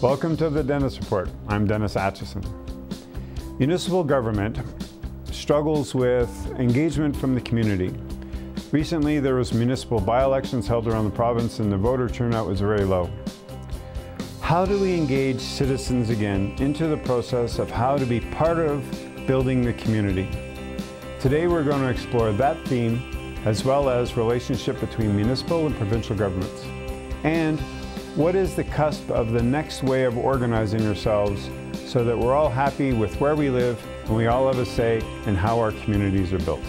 Welcome to the Dennis Report. I'm Dennis Atchison. Municipal government struggles with engagement from the community. Recently, there was municipal by-elections held around the province and the voter turnout was very low. How do we engage citizens again into the process of how to be part of building the community? Today, we're going to explore that theme as well as relationship between municipal and provincial governments. And what is the cusp of the next way of organizing ourselves so that we're all happy with where we live and we all have a say in how our communities are built?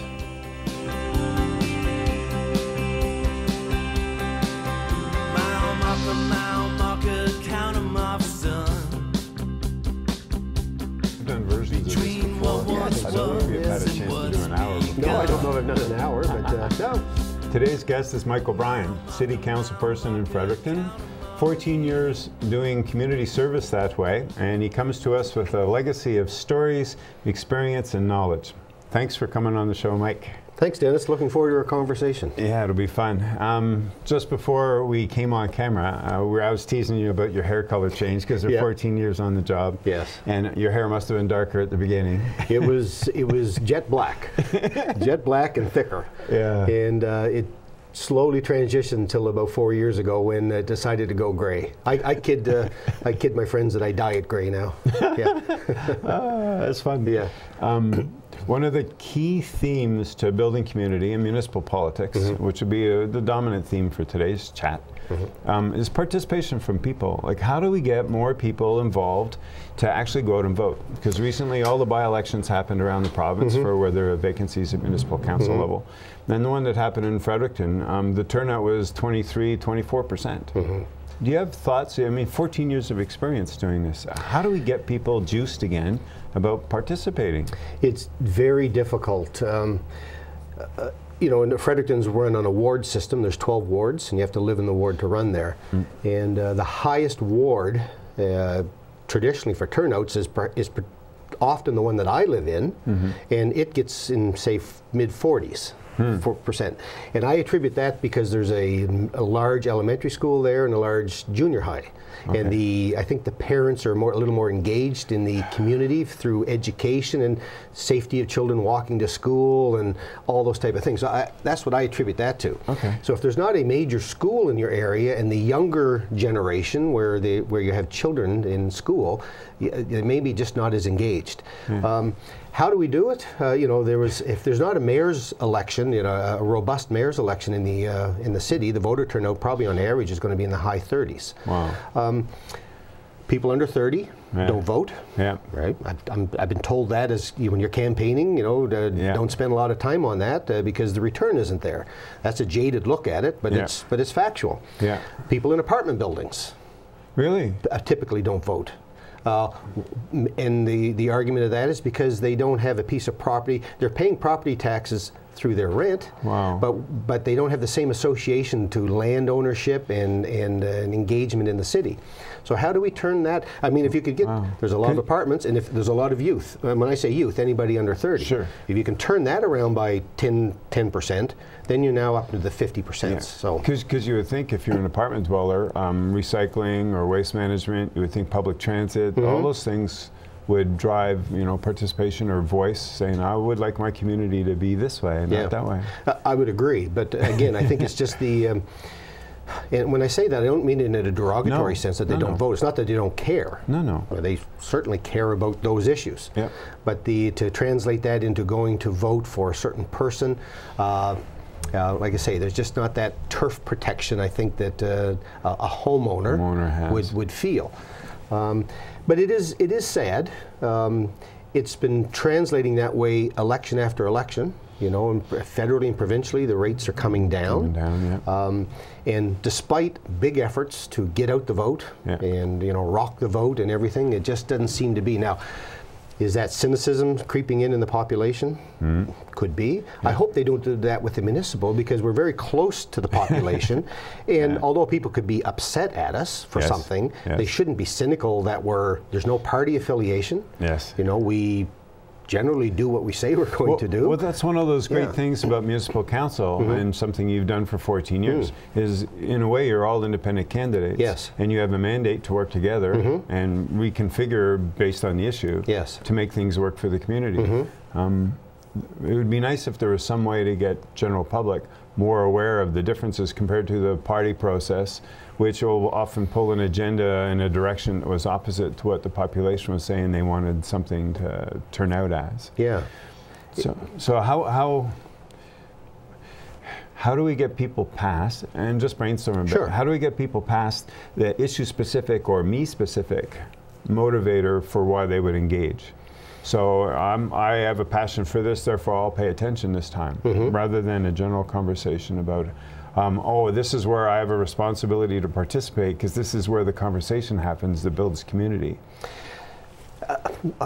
I've done versions of this before. Yes, I don't know if you've had a chance to do an hour before. No, I don't know if I've done an hour, but no. Today's guest is Michael Bryan, City Council person in Fredericton. 14 years doing community service that way, and he comes to us with a legacy of stories, experience, and knowledge. Thanks for coming on the show, Mike. Thanks, Dennis. Looking forward to our conversation. Yeah, it'll be fun. Just before we came on camera, I was teasing you about your hair color change because they're 14 years on the job. Yes. And your hair must have been darker at the beginning. It was jet black, jet black and thicker. Yeah. And it slowly transitioned until about 4 years ago when it decided to go gray. I kid my friends that I dye it gray now. Yeah. That's fun. Yeah. One of the key themes to building community in municipal politics, which would be the dominant theme for today's chat, is participation from people. Like, how do we get more people involved to actually go out and vote? Because recently all the by-elections happened around the province for where there are vacancies at municipal council level. And the one that happened in Fredericton, the turnout was 23–24%. Do you have thoughts? I mean, 14 years of experience doing this. How do we get people juiced again about participating? It's very difficult. You know, and Fredericton's run on a ward system. There's 12 wards, and you have to live in the ward to run there. And the highest ward, traditionally for turnouts, is often the one that I live in, and it gets in, say, mid-40s. 4%. And I attribute that because there's a large elementary school there and a large junior high. Okay. And I think the parents are a little more engaged in the community through education and safety of children walking to school and all those type of things. So that's what I attribute that to. Okay. So if there's not a major school in your area and the younger generation where you have children in school, they may be just not as engaged. How do we do it? You know, if there's not a mayor's election, you know, a robust mayor's election in the city, the voter turnout probably on average is going to be in the high 30s. Wow. People under 30 don't vote. Yeah. Right. I've been told that when you're campaigning, you know, don't spend a lot of time on that because the return isn't there. That's a jaded look at it, but it's factual. Yeah. People in apartment buildings. Really? Typically don't vote. And the argument of that is because they don't have a piece of property. They're paying property taxes through their rent, but they don't have the same association to land ownership and engagement in the city. So how do we turn that? I mean, if you could get, there's a lot of apartments, and if there's a lot of youth. When I say youth, anybody under 30. Sure. If you can turn that around by 10%, then you're now up to the 50%. Yeah. So, because you would think if you're an apartment dweller, recycling or waste management, you would think public transit, all those things would drive, you know, participation or voice, saying, I would like my community to be this way, not that way. I would agree, but again, I think it's just the, and when I say that, I don't mean it in a derogatory sense that they don't vote. It's not that they don't care. No. They certainly care about those issues. Yep. But to translate that into going to vote for a certain person, like I say, there's just not that turf protection, I think, that a homeowner would feel. But it is sad. It's been translating that way election after election. You know, and federally and provincially, the rates are coming down. And despite big efforts to get out the vote and, you know, rock the vote and everything, it just doesn't seem to be. Now, is that cynicism creeping in the population? Could be. I hope they don't do that with the municipal because we're very close to the population. And although people could be upset at us for something, they shouldn't be cynical that there's no party affiliation. You know, we generally do what we say we're going to do. Well, that's one of those great things about municipal council, and something you've done for 14 years, is in a way you're all independent candidates. Yes. And you have a mandate to work together and reconfigure based on the issue to make things work for the community. It would be nice if there was some way to get general public more aware of the differences compared to the party process, which will often pull an agenda in a direction that was opposite to what the population was saying they wanted something to turn out as. Yeah. So how do we get people past, and just brainstorm a bit, how do we get people past the issue-specific or me-specific motivator for why they would engage? So I have a passion for this, therefore I'll pay attention this time, rather than a general conversation about, oh, this is where I have a responsibility to participate, because this is where the conversation happens that builds community.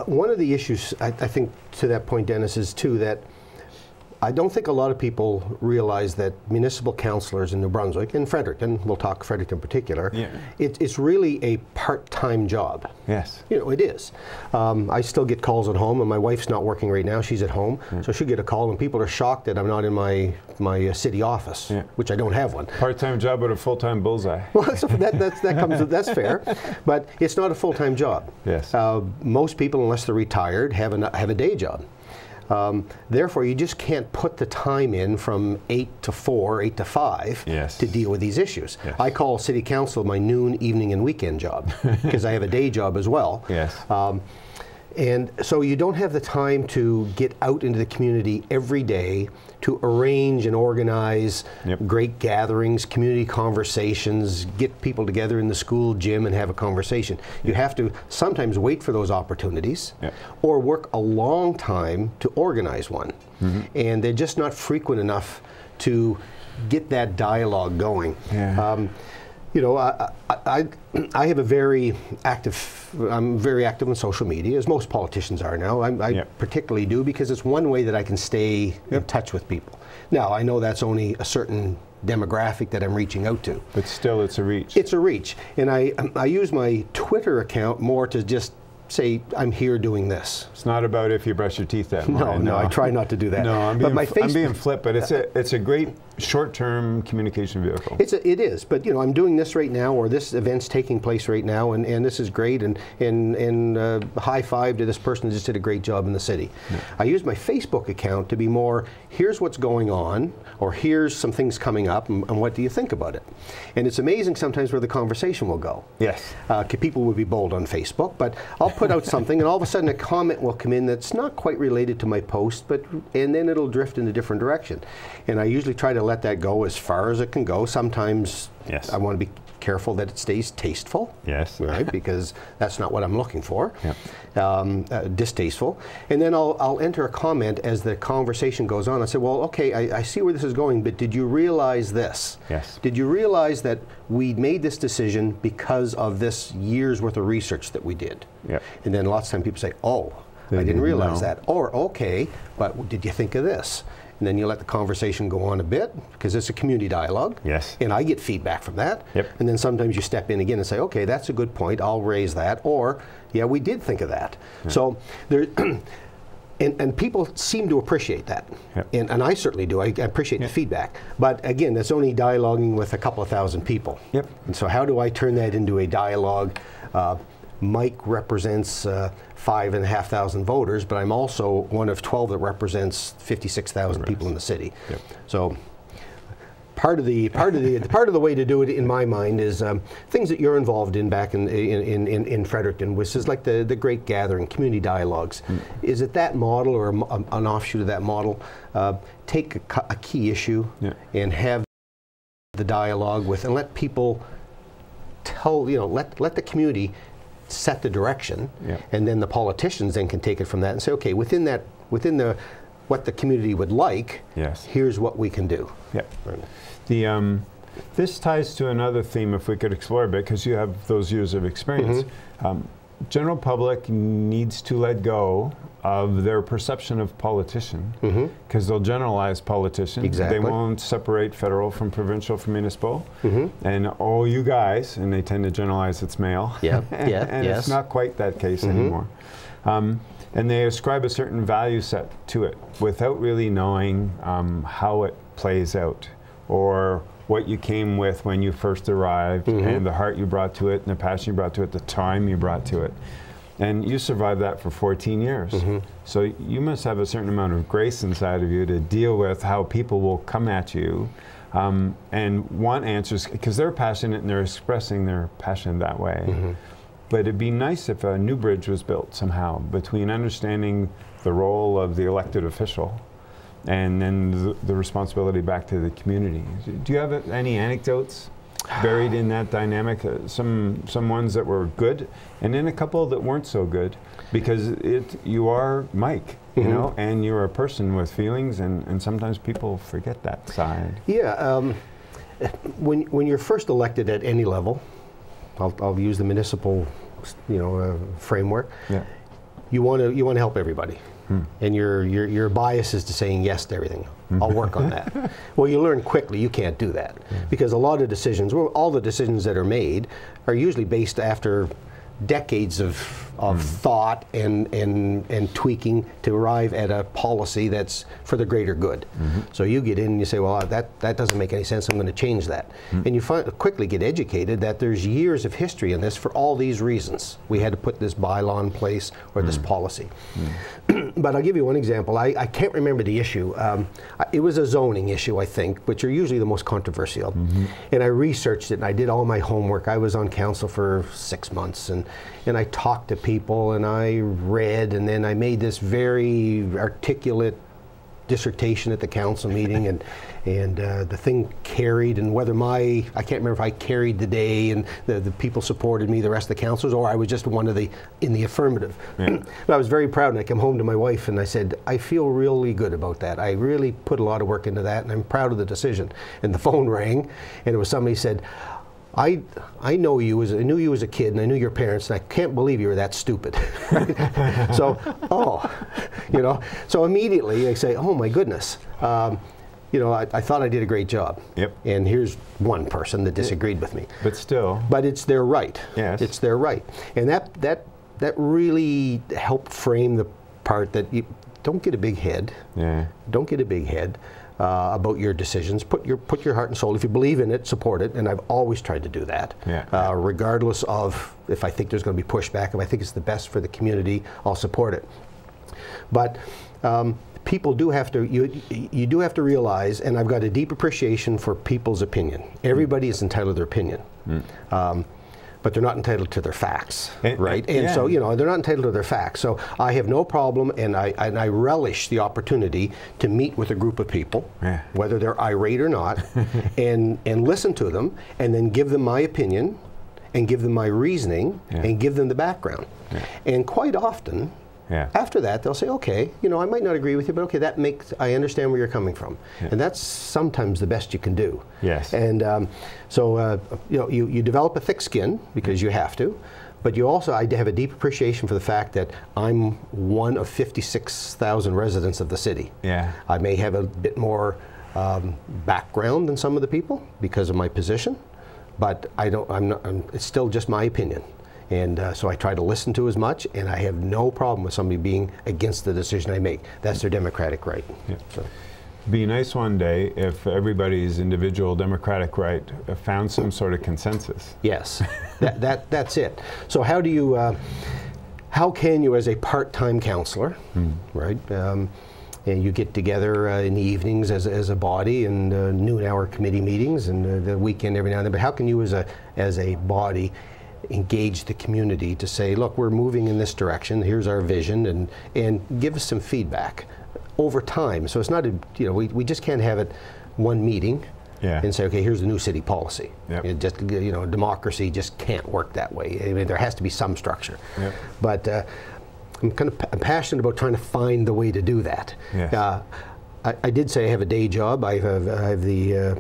One of the issues, I think, to that point, Dennis, is too that I don't think a lot of people realize that municipal councillors in New Brunswick, in Fredericton, we'll talk Fredericton in particular, it's really a part-time job. Yes. You know, it is. I still get calls at home, and my wife's not working right now, she's at home, so she'll get a call and people are shocked that I'm not in my city office, which I don't have one. Part-time job with a full-time bullseye. Well, that's fair, but it's not a full-time job. Yes. Most people, unless they're retired, have a day job. Therefore, you just can't put the time in from 8 to 4, 8 to 5 to deal with these issues. Yes. I call city council my noon, evening, and weekend job because I have a day job as well. Yes. And so you don't have the time to get out into the community every day to arrange and organize great gatherings, community conversations, get people together in the school gym and have a conversation. You have to sometimes wait for those opportunities or work a long time to organize one. And they're just not frequent enough to get that dialogue going. You know, I have a very active, I'm very active on social media, as most politicians are now. I particularly do because it's one way that I can stay in touch with people. Now, I know that's only a certain demographic that I'm reaching out to. But still, it's a reach. It's a reach. And I use my Twitter account more to just say, I'm here doing this. It's not about if you brush your teeth that morning. No, I try not to do that. No, I'm being flip, but it's a great short-term communication vehicle. It is, but you know, I'm doing this right now, or this event's taking place right now, and this is great, and high five to this person who just did a great job in the city. I use my Facebook account to be more, here's what's going on, or here's some things coming up, and what do you think about it? And it's amazing sometimes where the conversation will go. Yes. People will be bold on Facebook, but I'll put out something, and all of a sudden a comment will come in that's not quite related to my post, and then it'll drift in a different direction. And I usually try to let that go as far as it can go. Sometimes I want to be careful that it stays tasteful. Yes. Right, because that's not what I'm looking for. Distasteful. And then I'll enter a comment as the conversation goes on. I say, well, okay, I see where this is going, but did you realize this? Yes. Did you realize that we made this decision because of this year's worth of research that we did? And then lots of times people say, oh, I didn't realize that. Or, okay, but did you think of this? And then you let the conversation go on a bit, because it's a community dialogue. Yes. And I get feedback from that. And then sometimes you step in again and say, okay, that's a good point, I'll raise that. Or, yeah, we did think of that. So there, and people seem to appreciate that. And I certainly do. I appreciate the feedback. But again, that's only dialoguing with a couple of thousand people. And so how do I turn that into a dialogue? Mike represents 5,500 voters, but I'm also one of 12 that represents 56,000 people in the city. So part of the way to do it, in my mind, is things that you're involved in back in Fredericton, which is like the great gathering, community dialogues. Is it that model or an offshoot of that model? Take a key issue and have the dialogue with, and let people tell, you know, let the community set the direction, and then the politicians then can take it from that and say, okay, within what the community would like, here's what we can do. This ties to another theme, if we could explore a bit, because you have those years of experience. General public needs to let go of their perception of politician, because they'll generalize politicians. They won't separate federal from provincial from municipal. And oh, you guys, and they tend to generalize it's male. And it's not quite that case anymore. And they ascribe a certain value set to it without really knowing how it plays out, or what you came with when you first arrived, and the heart you brought to it, and the passion you brought to it, the time you brought to it. And you survived that for 14 years. So you must have a certain amount of grace inside of you to deal with how people will come at you and want answers, because they're passionate and they're expressing their passion that way. But it'd be nice if a new bridge was built somehow between understanding the role of the elected official and then the responsibility back to the community. Do you have any anecdotes buried in that dynamic? Some ones that were good, and then a couple that weren't so good, because you are Mike, you know, and you're a person with feelings, and sometimes people forget that side. Yeah, when you're first elected at any level, I'll use the municipal, framework. Yeah. You want to help everybody, and your bias is to saying yes to everything. I'll work on that. Well, you learn quickly you can't do that, because a lot of decisions, well, all the decisions that are made, are usually based after decades of thought and tweaking to arrive at a policy that's for the greater good. So you get in and you say, well, that doesn't make any sense, I'm going to change that. And you quickly get educated that there's years of history in this for all these reasons. We had to put this bylaw in place or this policy. But I'll give you one example. I can't remember the issue. It was a zoning issue, I think, which are usually the most controversial. And I researched it and I did all my homework. I was on council for 6 months, and I talked to people and I read, and then I made this very articulate dissertation at the council meeting, and the thing carried, and whether I can't remember if I carried the day and the people supported me, the rest of the councillors, or I was just one of in the affirmative. But I was very proud, and I came home to my wife and I said, I feel really good about that. I really put a lot of work into that, and I'm proud of the decision. And the phone rang, and it was somebody who said, I knew you as a kid, and I knew your parents, and I can't believe you were that stupid. So, so immediately I say, oh my goodness, I thought I did a great job. Yep. And here's one person that disagreed with me. But still. But it's their right. Yes. It's their right. And that really helped frame the part that you don't get a big head. Yeah. Don't get a big head about your decisions. Put your heart and soul. If you believe in it, support it. And I've always tried to do that. Yeah. Regardless of if I think there's going to be pushback. If I think it's the best for the community, I'll support it. But people do have to, you do have to realize, and I've got a deep appreciation for people's opinion. Everybody is entitled to their opinion. But they're not entitled to their facts, right? And so, they're not entitled to their facts. So I have no problem, and I relish the opportunity to meet with a group of people, whether they're irate or not, and listen to them, and then give them my opinion, and give them my reasoning, and give them the background. And quite often, after that, they'll say, okay, I might not agree with you, but okay, I understand where you're coming from. And that's sometimes the best you can do. Yes. And so, you develop a thick skin because you have to, but you also, I have a deep appreciation for the fact that I'm one of 56,000 residents of the city. Yeah. I may have a bit more background than some of the people because of my position, but it's still just my opinion. And so I try to listen to as much, and I have no problem with somebody being against the decision I make. That's their democratic right. Yeah. So. Be nice one day if everybody's individual democratic right found some sort of consensus. Yes, that's it. So how do you, how can you as a part-time counselor, right, and you get together in the evenings as a body, and noon-hour committee meetings, and the weekend every now and then, but how can you as a body engage the community to say, look, we're moving in this direction, here's our vision, and give us some feedback over time. So it's not we just can't have it one meeting and say, okay, here's the new city policy. Democracy just can't work that way. I mean, there has to be some structure. But I'm passionate about trying to find the way to do that. I did say I have a day job. I have the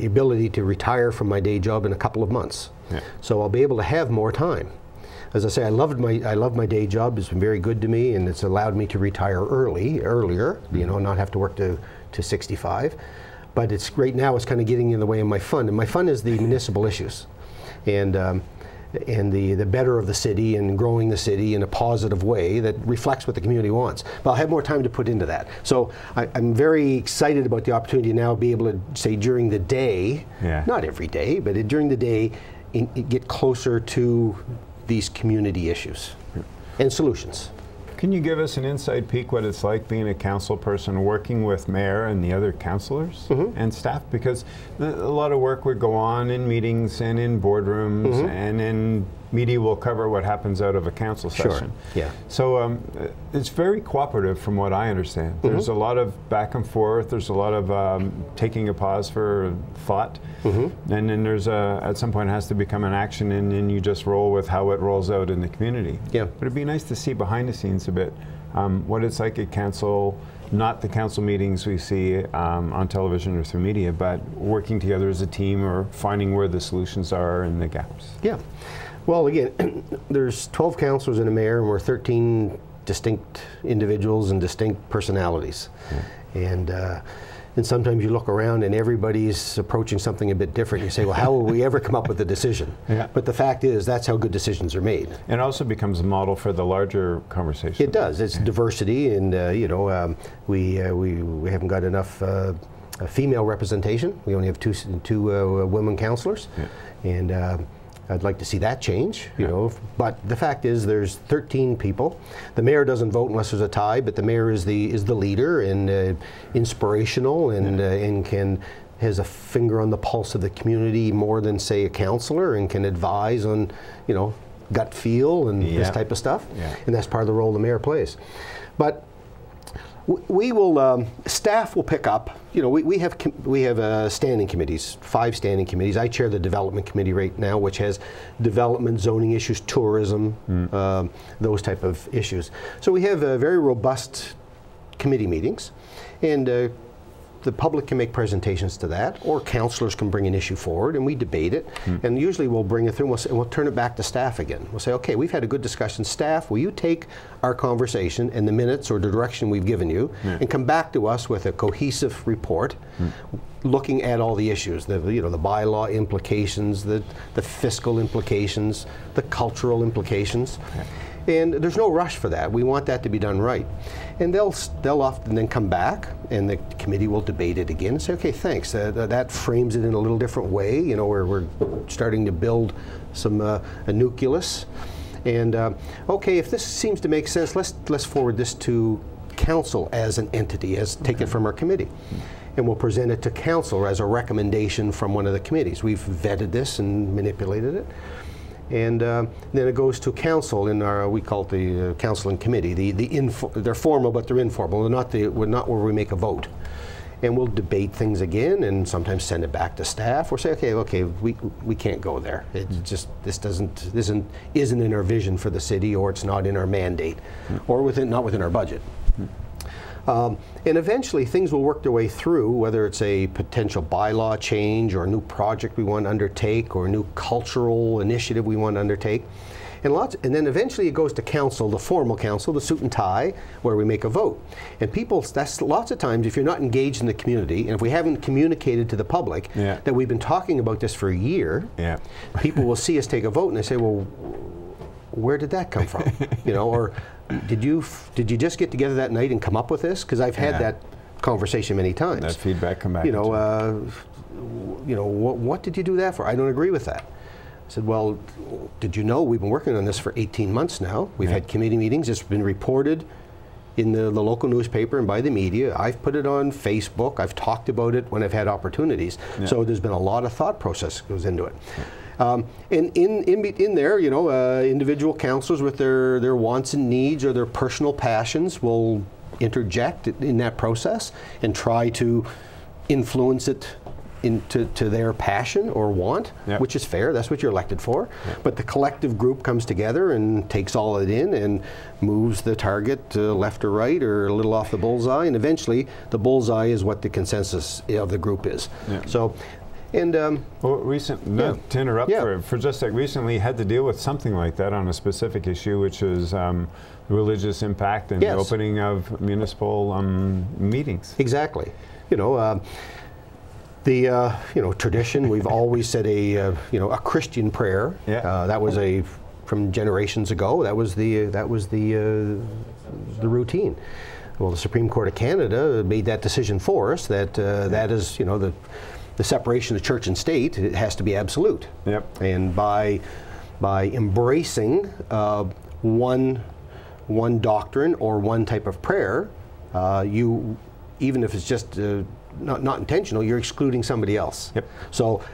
ability to retire from my day job in a couple of months. So I'll be able to have more time. As I say, I love my day job. It's been very good to me, and it's allowed me to retire earlier, not have to work to 65. But right now it's kind of getting in the way of my fun, and my fun is the municipal issues. And the better of the city and growing the city in a positive way that reflects what the community wants. But I'll have more time to put into that. So I'm very excited about the opportunity now to be able to say during the day, not every day, but during the day, get closer to these community issues and solutions. Can you give us an inside peek what it's like being a council person working with mayor and the other councillors and staff? Because a lot of work would go on in meetings and in boardrooms and in media will cover what happens out of a council session. Yeah. So it's very cooperative from what I understand. There's a lot of back and forth. There's a lot of taking a pause for thought. And then there's at some point it has to become an action, and then you just roll with how it rolls out in the community. Yeah. But it'd be nice to see behind the scenes a bit what it's like at council, not the council meetings we see on television or through media, but working together as a team or finding where the solutions are and the gaps. Yeah. Well, again, there's 12 councillors and a mayor, and we're 13 distinct individuals and distinct personalities. And sometimes you look around and everybody's approaching something a bit different. You say, well, how will we ever come up with a decision? But the fact is, that's how good decisions are made. It also becomes a model for the larger conversation. It does. It's diversity, and we haven't got enough female representation. We only have two women councillors, and I'd like to see that change, you know. But the fact is, there's 13 people. The mayor doesn't vote unless there's a tie, but the mayor is the leader and inspirational and has a finger on the pulse of the community more than, say, a councillor, and can advise on, you know, gut feel and this type of stuff. And that's part of the role the mayor plays. But we will, staff will pick up. You know, we have standing committees, 5 standing committees. I chair the development committee right now, which has development, zoning issues, tourism, those type of issues. So we have very robust committee meetings, and the public can make presentations to that, or councillors can bring an issue forward and we debate it. And usually we'll bring it through and we'll turn it back to staff again. We'll say, okay, we've had a good discussion. Staff, will you take our conversation and the minutes or the direction we've given you and come back to us with a cohesive report looking at all the issues, the bylaw implications, the fiscal implications, the cultural implications. And there's no rush for that. We want that to be done right. And they'll often then come back, and the committee will debate it again and say, okay, thanks. That frames it in a little different way. You know, we're starting to build some a nucleus. And okay, if this seems to make sense, let's forward this to council as an entity, take it from our committee. And we'll present it to council as a recommendation from one of the committees. We've vetted this and manipulated it. And then it goes to council in our, we call it the council and committee. They're formal, but they're informal. We're not where we make a vote. And we'll debate things again, and sometimes send it back to staff, or say, okay, we can't go there. It's just this isn't in our vision for the city, or it's not in our mandate, or not within our budget. And eventually things will work their way through, whether it's a potential bylaw change or a new project we want to undertake or a new cultural initiative we want to undertake. And then eventually it goes to council, the formal council, the suit and tie, where we make a vote. And that's lots of times, if you're not engaged in the community, and if we haven't communicated to the public that we've been talking about this for a year, people will see us take a vote and they say, well, where did that come from? You know, or did you just get together that night and come up with this? Because I've had that conversation many times. That feedback come back. You know, what did you do that for? I don't agree with that. I said, well, did you know we've been working on this for 18 months now? We've had committee meetings. It's been reported in the local newspaper and by the media. I've put it on Facebook. I've talked about it when I've had opportunities. So there's been a lot of thought process goes into it. And in there, you know, individual councillors with their wants and needs or their personal passions will interject in that process and try to influence it into their passion or want, which is fair. That's what you're elected for. But the collective group comes together and takes all of it in and moves the target left or right or a little off the bullseye, and eventually the bullseye is what the consensus of the group is. So. And well, to interrupt for just a sec, recently had to deal with something like that on a specific issue, which is religious impact and the opening of municipal meetings. Exactly. You know, Tradition. We've always said a Christian prayer. Yeah. That was from generations ago. That was the routine. Well, the Supreme Court of Canada made that decision for us. That is the separation of church and state. It has to be absolute. Yep. And by embracing one doctrine or one type of prayer, you, even if it's just not intentional, you're excluding somebody else. Yep. So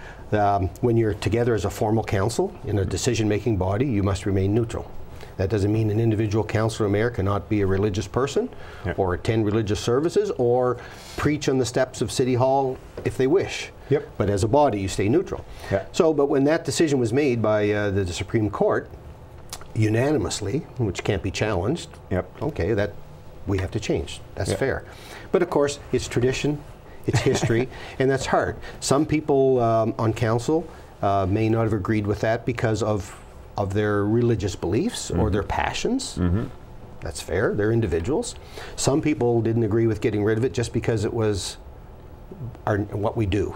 when you're together as a formal council in a decision-making body, you must remain neutral. That doesn't mean an individual councillor or mayor cannot be a religious person, yep, or attend religious services or preach on the steps of City Hall if they wish. Yep. But as a body, you stay neutral. Yeah. But when that decision was made by the Supreme Court, unanimously, which can't be challenged, yep, okay, that we have to change. That's yep, fair. But of course, it's tradition, it's history, and that's hard. Some people on council may not have agreed with that because of their religious beliefs, mm-hmm, or their passions. Mm-hmm. That's fair. They're individuals. Some people didn't agree with getting rid of it just because it was what we do,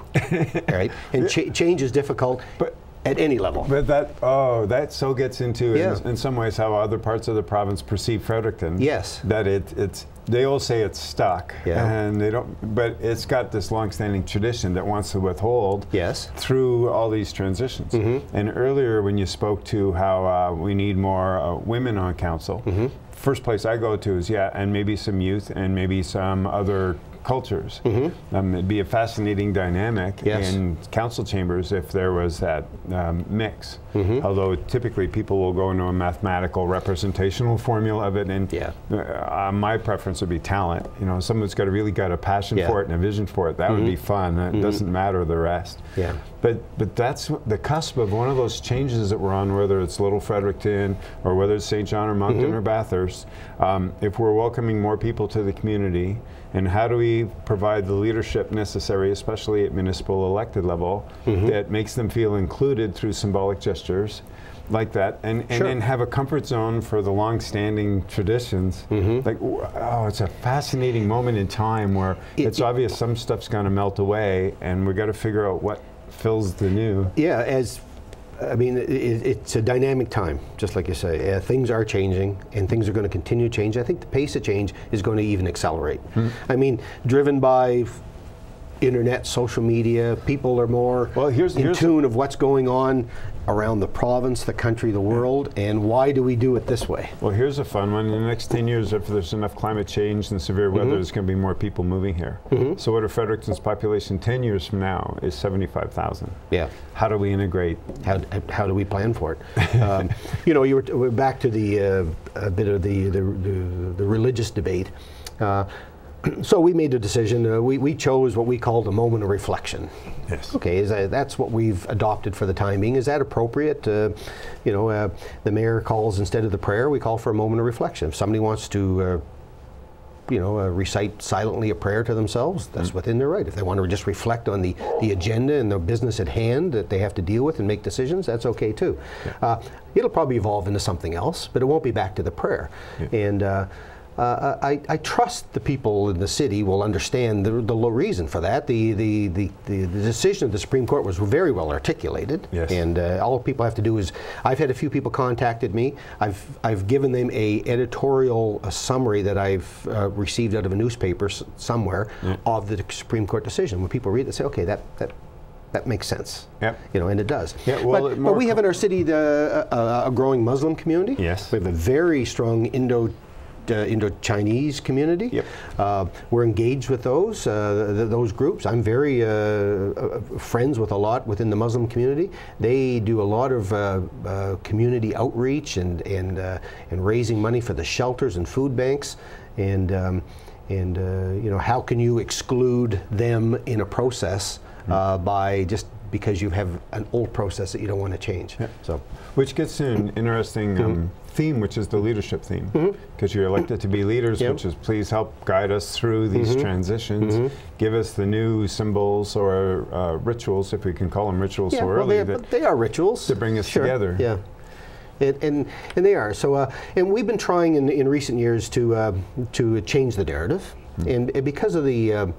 right? And change is difficult, but at any level. But that so gets into, yeah, in some ways, how other parts of the province perceive Fredericton. Yes. That they all say it's stuck, yeah, and they don't. But it's got this long-standing tradition that wants to withhold, yes, through all these transitions. Mm-hmm. And earlier, when you spoke to how we need more women on council, mm-hmm, first place I go to is and maybe some youth and maybe some other cultures. Mm-hmm. It'd be a fascinating dynamic, yes, in council chambers if there was that mix. Mm-hmm. Although typically people will go into a mathematical representational formula of it, and yeah, my preference would be talent. Someone that's really got a passion, yeah, for it and a vision for it. That, mm-hmm, would be fun. It, mm-hmm, doesn't matter the rest. Yeah. But that's the cusp of one of those changes that we're on, whether it's Little Fredericton or whether it's St. John or Moncton, mm-hmm, or Bathurst. If we're welcoming more people to the community, and how do we provide the leadership necessary, especially at municipal elected level, mm-hmm, that makes them feel included through symbolic gestures like that, and sure, then have a comfort zone for the long-standing traditions. Mm-hmm. It's a fascinating moment in time where it's obvious some stuff's going to melt away, and we've got to figure out what fills the new. Yeah, it's a dynamic time, just like you say. Things are changing, and things are going to continue to change. I think the pace of change is going to even accelerate. Mm-hmm. Driven by internet, social media, people are more in tune of what's going on around the province, the country, the world, and why do we do it this way? Well, here's a fun one. In the next 10 years, if there's enough climate change and severe weather, mm-hmm, there's going to be more people moving here. Mm-hmm. So what if Fredericton's population 10 years from now is 75,000? Yeah. How do we integrate? How do we plan for it? We're back to the a bit of the religious debate. So we made a decision. We chose what we called a moment of reflection. Yes. Okay, that's what we've adopted for the time being. Is that appropriate? The mayor calls, instead of the prayer, we call for a moment of reflection. If somebody wants to recite silently a prayer to themselves, that's, mm-hmm, within their right. If they want to just reflect on the agenda and the business at hand that they have to deal with and make decisions, that's okay too. Yeah. It'll probably evolve into something else, but it won't be back to the prayer. Yeah. And I trust the people in the city will understand the reason for that. The decision of the Supreme Court was very well articulated, yes, and all people have to do is, I've had a few people contacted me. I've given them a editorial summary that I've received out of a newspaper somewhere, mm, of the Supreme Court decision. When people read it, they say, okay, that makes sense. Yep. And it does. Yeah, well, but we have in our city a growing Muslim community. Yes. We have a very strong Indo-Chinese community. Yep. We're engaged with those groups. I'm very friends with a lot within the Muslim community. They do a lot of community outreach and raising money for the shelters and food banks. And how can you exclude them in a process by just because you have an old process that you don't want to change? Yep. So, which gets to an interesting, mm-hmm, theme, which is the leadership theme, because, mm-hmm, you're elected to be leaders, yep, which is please help guide us through these, mm-hmm, transitions, mm-hmm, give us the new symbols or rituals, if we can call them rituals, so early. Well, they are rituals to bring us, sure, together. Yeah. And they are. So, and we've been trying in recent years to change the narrative, mm-hmm, and because of the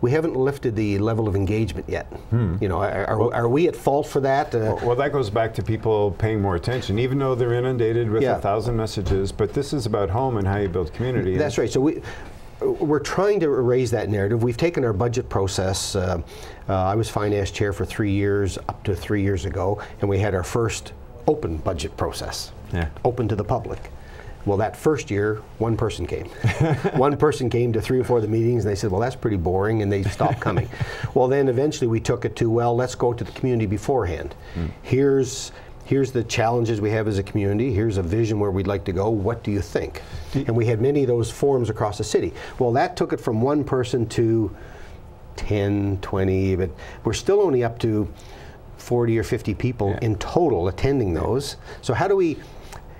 we haven't lifted the level of engagement yet. You know, are we at fault for that? Well, that goes back to people paying more attention, even though they're inundated with 1,000 messages. But this is about home and how you build community. That's right. So we're trying to erase that narrative. We've taken our budget process. I was finance chair for 3 years, up to 3 years ago, and we had our first open budget process, open to the public. Well, that first year, one person came. One person came to 3 or 4 of the meetings, and they said, well, that's pretty boring, and they stopped coming. Well, then eventually we took it to, well, let's go to the community beforehand. Here's the challenges we have as a community. Here's a vision where we'd like to go. What do you think? And we had many of those forums across the city. Well, that took it from one person to 10, 20, but we're still only up to 40 or 50 people in total attending those. So how do we,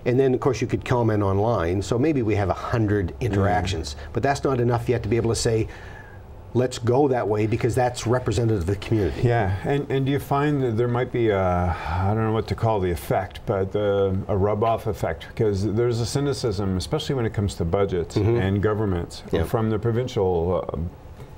and then of course you could comment online, so maybe we have 100 interactions, but that's not enough yet to be able to say, let's go that way, because that's representative of the community. Yeah, and do you find that there might be a, I don't know what to call the effect, but a rub-off effect, because there's a cynicism, especially when it comes to budgets and governments, from the provincial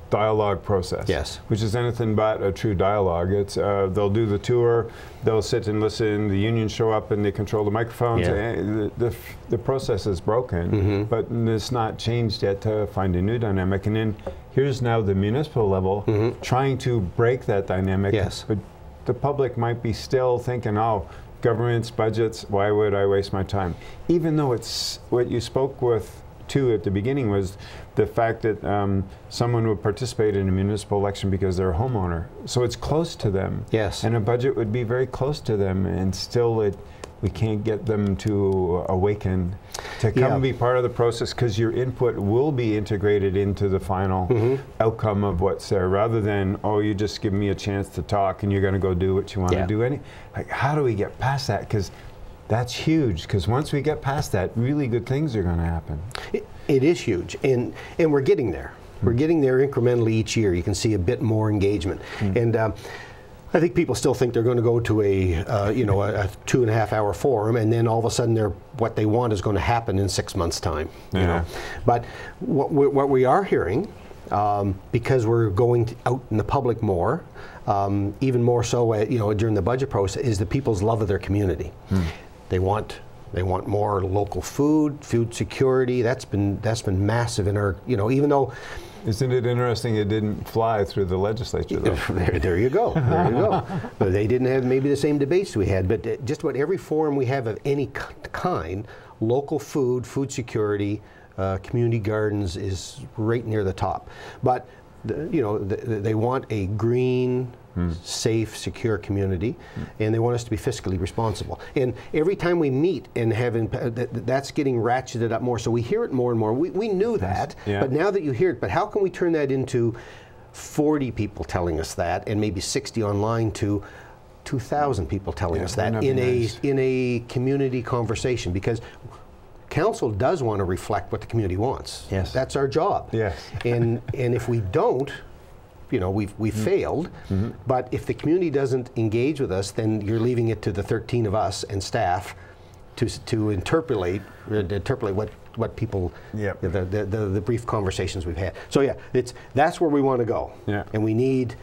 dialogue process, which is anything but a true dialogue. It's they'll do the tour, they'll sit and listen, the unions show up and they control the microphones. The process is broken, but it's not changed yet to find a new dynamic. And then here's now the municipal level trying to break that dynamic. But the public might be still thinking, oh, governments, budgets, why would I waste my time? Even though it's what you spoke with too at the beginning was the fact that someone would participate in a municipal election because they're a homeowner. So it's close to them. And a budget would be very close to them, and still we can't get them to awaken, to come be part of the process, because your input will be integrated into the final outcome of what's there, rather than, oh, you just give me a chance to talk and you're going to go do what you want to do. Like, how do we get past that? Because that's huge, because once we get past that, really good things are going to happen. It is huge, and we're getting there. We're getting there incrementally each year. You can see a bit more engagement. And I think people still think they're going to go to a, you know, a 2.5-hour forum, and then all of a sudden what they want is going to happen in 6 months' time. You know? But what we are hearing, because we're going out in the public more, even more so, you know, during the budget process, is the people's love of their community. They want more local food security. That's been massive in our, you know, even though. Isn't it interesting it didn't fly through the legislature, though? There you go. There you go. But they didn't have maybe the same debates we had, but just about every forum we have of any kind, local food security, community gardens is right near the top. But you know, they want a green, safe, secure community, and they want us to be fiscally responsible. And every time we meet and that's getting ratcheted up more. So we hear it more and more. We knew that, but now that you hear it, but how can we turn that into 40 people telling us that, and maybe 60 online, to 2,000 people telling us that in a community conversation? Because council does want to reflect what the community wants. That's our job. And if we don't, you know, we've failed. But if the community doesn't engage with us, then you're leaving it to the 13 of us and staff to interpolate what people, the brief conversations we've had. So that's where we want to go. And we need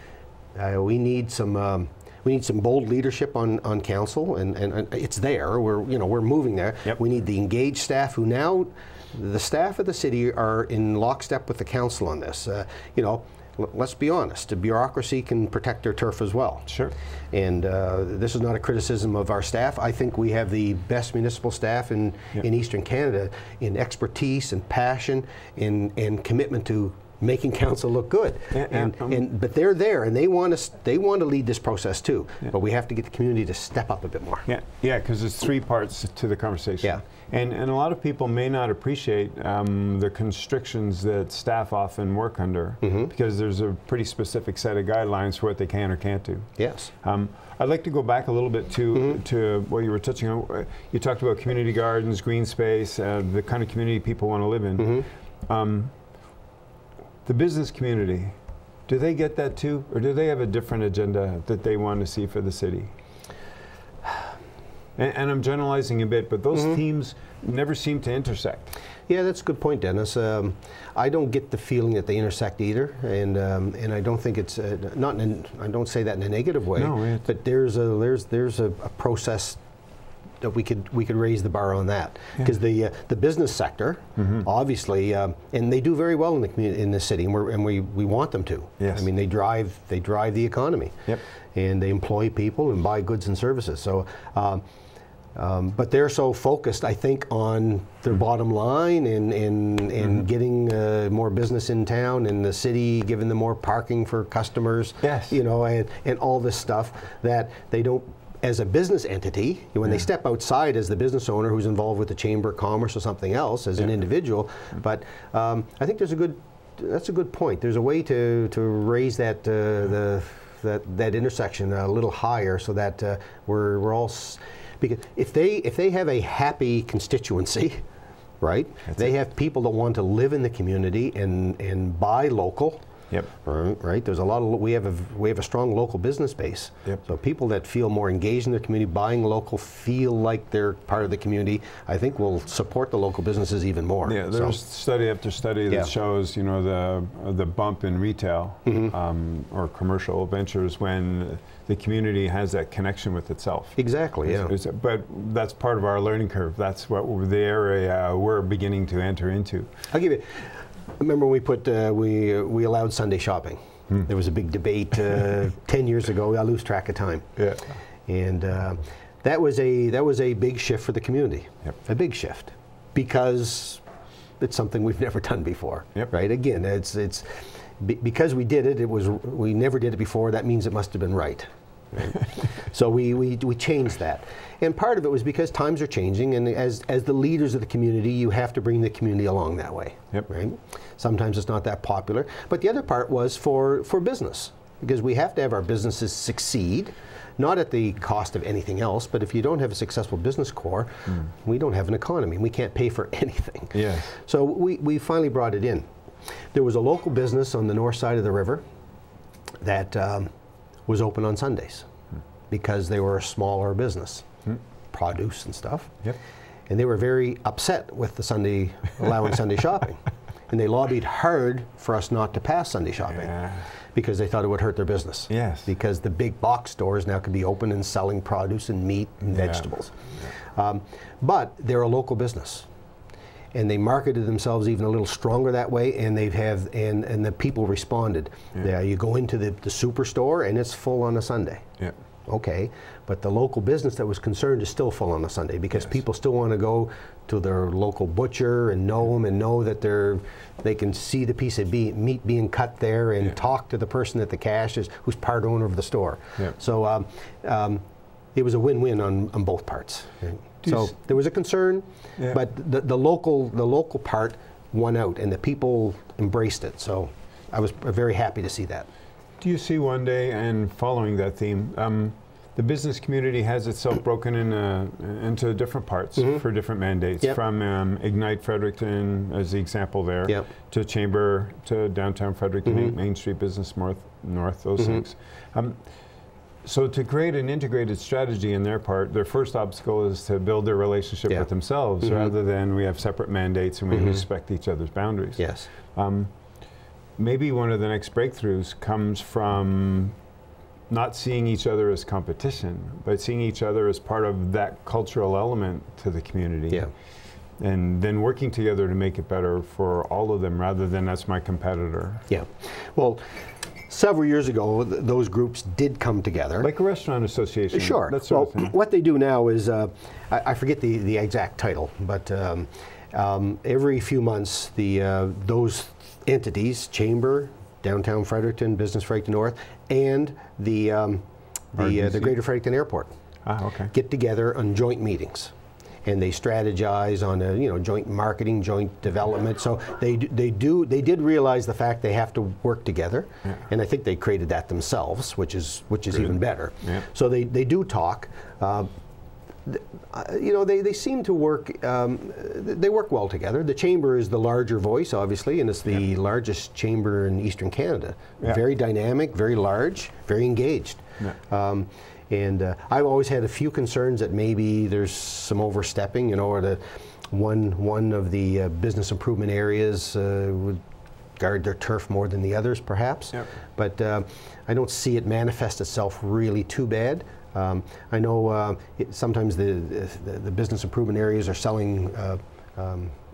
some. We need some bold leadership on council, and it's there. We're moving there. We need the engaged staff who now, the staff of the city are in lockstep with the council on this. You know, let's be honest, the bureaucracy can protect their turf as well. And this is not a criticism of our staff. I think we have the best municipal staff in Eastern Canada in expertise and passion and commitment to making council look good, but they're there, and they want to lead this process too. But we have to get the community to step up a bit more. Because there's 3 parts to the conversation. And a lot of people may not appreciate the constrictions that staff often work under, because there's a pretty specific set of guidelines for what they can or can't do. I'd like to go back a little bit to what you were touching on. You talked about community gardens, green space, the kind of community people want to live in. The business community, do they get that too, or do they have a different agenda that they want to see for the city? And I'm generalizing a bit, but those themes never seem to intersect. Yeah, that's a good point, Dennis. I don't get the feeling that they intersect either, and I don't think it's not. I don't say that in a negative way. No, but there's a process that we could raise the bar on that, because the business sector, obviously, and they do very well in the community, in the city, and we want them to. Yes. I mean, they drive the economy. Yep. And they employ people and buy goods and services. So. But they're so focused, I think, on their bottom line and getting more business in town, and the city giving them more parking for customers, yes. you know, and all this stuff, that they don't, as a business entity, when they step outside as the business owner who's involved with the Chamber of Commerce or something else as an individual. But I think that's a good point. There's a way to raise that that intersection a little higher, so that we're all. Because if they have a happy constituency, right? They have people that want to live in the community and buy local. Yep. Right. There's a lot of we have a strong local business base. Yep. So people that feel more engaged in their community, buying local, feel like they're part of the community, I think will support the local businesses even more. Yeah. There's study after study that shows, you know, the bump in retail or commercial ventures when the community has that connection with itself. Exactly. But that's part of our learning curve. That's what the area we're beginning to enter into. I'll give you. Remember when we put we allowed Sunday shopping? There was a big debate 10 years ago. I lose track of time. Yeah. And that was a big shift for the community. Yep. A big shift, because it's something we've never done before. Yep. Right. Again, it's because we did it. We never did it before. That means it must have been right. Right? So we changed that, and part of it was because times are changing, and as the leaders of the community, you have to bring the community along that way. Yep. Right? Sometimes it's not that popular, but the other part was for business, because we have to have our businesses succeed, not at the cost of anything else, but if you don't have a successful business core, we don't have an economy. We can't pay for anything. Yes. So we finally brought it in. There was a local business on the north side of the river that was open on Sundays because they were a smaller business, produce and stuff. Yep. And they were very upset with the allowing Sunday shopping. And they lobbied hard for us not to pass Sunday shopping because they thought it would hurt their business. Yes. Because the big box stores now can be open and selling produce and meat and vegetables. But they're a local business. And they marketed themselves even a little stronger that way, and and the people responded. You go into the superstore and it's full on a Sunday. Yeah. Okay, but the local business that was concerned is still full on a Sunday, because people still want to go to their local butcher and know them and know that they can see the piece of meat being cut there and talk to the person at the cash who's part owner of the store. Yeah. So it was a win-win on both parts. Right? So there was a concern, but the local part won out, and the people embraced it. So I was very happy to see that. Do you see one day, and following that theme, the business community has itself broken into different parts for different mandates, from Ignite Fredericton as the example there, to Chamber, to downtown Fredericton, Main Street Business North, those things. So to create an integrated strategy in their part, their first obstacle is to build their relationship with themselves, rather than we have separate mandates and we respect each other's boundaries. Yes. Maybe one of the next breakthroughs comes from not seeing each other as competition, but seeing each other as part of that cultural element to the community. Yeah. And then working together to make it better for all of them, rather than that's my competitor. Yeah. Well, several years ago, those groups did come together. Like a restaurant association. Sure. That sort of thing. What they do now is, I forget the exact title, but every few months, those entities, Chamber, Downtown Fredericton, Business Fredericton North, and the Greater Fredericton Airport get together on joint meetings. And they strategize on joint marketing, joint development. So they did realize the fact they have to work together, and I think they created that themselves, which is even better. Yeah. So they do talk. They seem to work. They work well together. The Chamber is the larger voice, obviously, and it's the largest chamber in Eastern Canada. Yeah. Very dynamic, very large, very engaged. Yeah. And I've always had a few concerns that maybe there's some overstepping, or the one of the business improvement areas would guard their turf more than the others, perhaps. Yep. But I don't see it manifest itself really too bad. I know sometimes the business improvement areas are selling